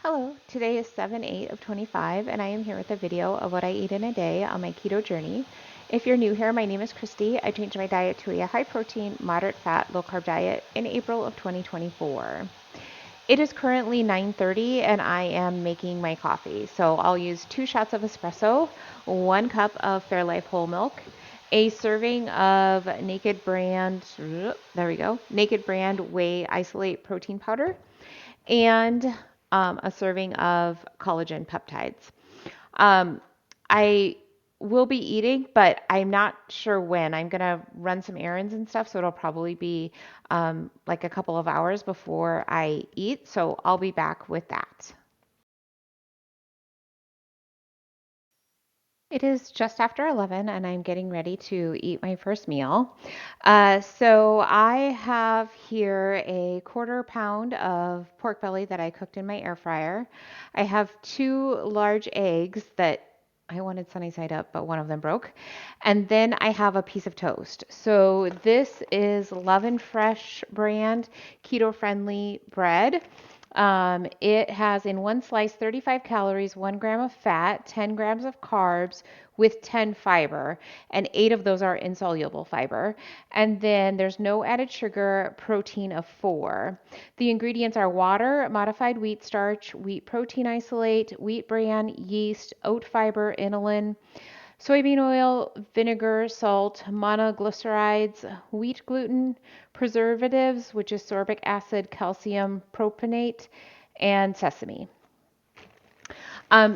Hello, today is 7/8 of 25 and I am here with a video of what I eat in a day on my keto journey. If you're new here, my name is Christy. I changed my diet to a high protein, moderate fat, low carb diet in April of 2024. It is currently 9:30 and I am making my coffee. So I'll use 2 shots of espresso, 1 cup of Fairlife whole milk, a serving of Naked Brand Whey Isolate protein powder, and a serving of collagen peptides. Um, I will be eating, but I'm not sure when. I'm going to run some errands and stuff, so it'll probably be like a couple of hours before I eat. So I'll be back with that. It is just after 11 and I'm getting ready to eat my first meal. So I have here a 1/4 pound of pork belly that I cooked in my air fryer. I have 2 large eggs that I wanted sunny side up, but one of them broke. And then I have a piece of toast. So this is Love and Fresh brand keto friendly bread. It has in one slice 35 calories, 1 gram of fat, 10 grams of carbs with 10 fiber, and 8 of those are insoluble fiber. And then there's no added sugar, protein of 4. The ingredients are water, modified wheat starch, wheat protein isolate, wheat bran, yeast, oat fiber, inulin, soybean oil, vinegar, salt, monoglycerides, wheat gluten, preservatives, which is sorbic acid, calcium propionate, and sesame.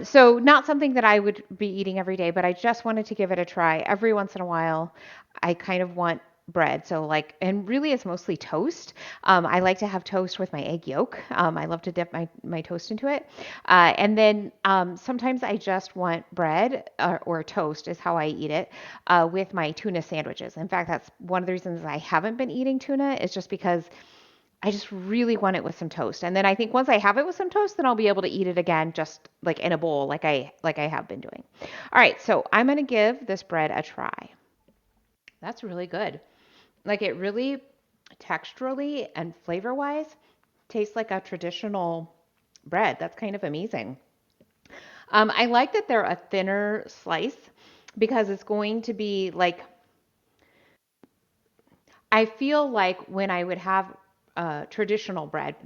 So not something that I would be eating every day, but I just wanted to give it a try. Every once in a while, I kind of want bread. So like, and really it's mostly toast. I like to have toast with my egg yolk. I love to dip my toast into it. And then sometimes I just want bread or toast is how I eat it with my tuna sandwiches. In fact, that's one of the reasons I haven't been eating tuna is just because I just really want it with some toast. And then I think once I have it with some toast, then I'll be able to eat it again just like in a bowl like I have been doing. All right, so I'm going to give this bread a try. That's really good. Like it really texturally and flavor-wise tastes like a traditional bread. That's kind of amazing. I like that they're a thinner slice because it's going to be like I feel like when I would have traditional bread,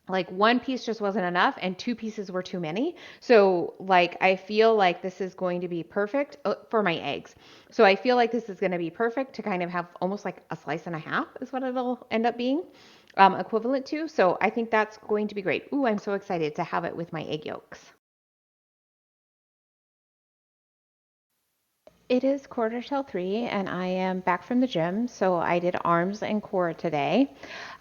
like one piece just wasn't enough and 2 pieces were too many. So like I feel like this is going to be perfect for my eggs. So I feel like this is going to be perfect to kind of have almost like a slice and a half is what it'll end up being equivalent to. So I think that's going to be great. Ooh, I'm so excited to have it with my egg yolks. It is 1/4 till 3 and I am back from the gym. So I did arms and core today.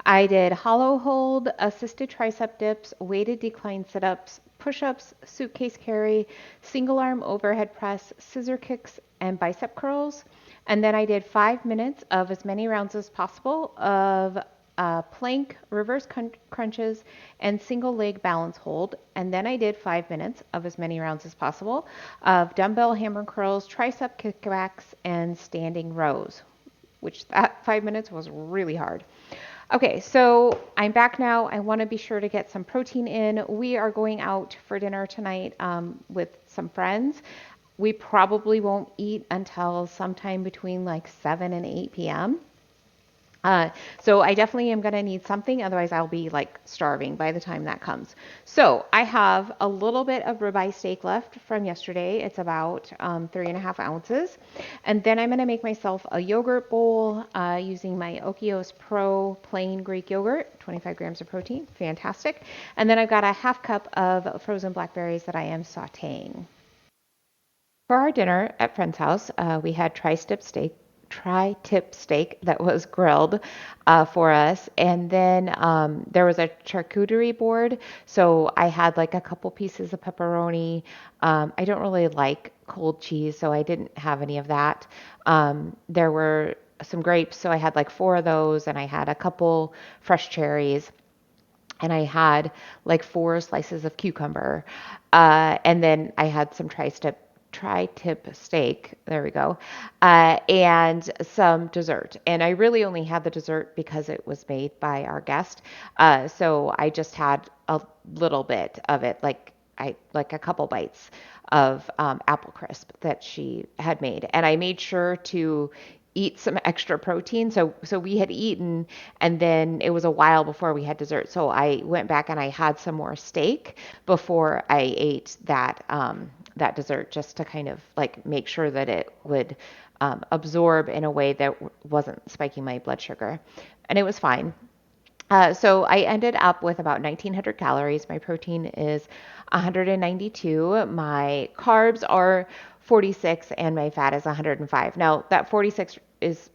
I did hollow hold, assisted tricep dips, weighted decline sit-ups, push-ups, suitcase carry, single arm overhead press, scissor kicks, and bicep curls. And then I did 5 minutes of as many rounds as possible of plank, reverse crunches, and single leg balance hold. And then I did 5 minutes of as many rounds as possible of dumbbell hammer curls, tricep kickbacks, and standing rows, which that 5 minutes was really hard. Okay, so I'm back now. I want to be sure to get some protein in. We are going out for dinner tonight with some friends. We probably won't eat until sometime between like 7 and 8 p.m. Uh, so I definitely am going to need something, otherwise I'll be like starving by the time that comes. So I have a little bit of ribeye steak left from yesterday. It's about 3.5 ounces. And then I'm going to make myself a yogurt bowl using my Okios Pro plain Greek yogurt, 25 grams of protein, fantastic. And then I've got a 1/2 cup of frozen blackberries that I am sauteing. For our dinner at friend's house, we had tri-tip steak that was grilled for us. And then there was a charcuterie board. So I had like a couple pieces of pepperoni. I don't really like cold cheese, so I didn't have any of that. There were some grapes, so I had like 4 of those, and I had a couple fresh cherries and I had like 4 slices of cucumber. And then I had some tri-tip steak. There we go. And some dessert. And I really only had the dessert because it was made by our guest. So I just had a little bit of it, like a couple bites of apple crisp that she had made. And I made sure to eat some extra protein. So we had eaten and then it was a while before we had dessert. So I went back and I had some more steak before I ate that dessert just to kind of like make sure that it would absorb in a way that wasn't spiking my blood sugar. And it was fine. So I ended up with about 1900 calories. My protein is 192. My carbs are 46 and my fat is 105. Now, that 46 is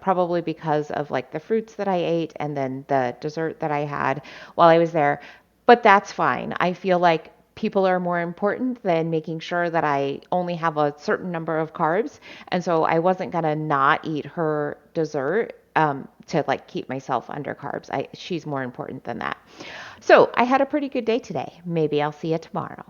probably because of like the fruits that I ate and then the dessert that I had while I was there. But that's fine. I feel like people are more important than making sure that I only have a certain number of carbs. And so I wasn't going to not eat her dessert to like keep myself under carbs. She's more important than that. So I had a pretty good day today. Maybe I'll see you tomorrow.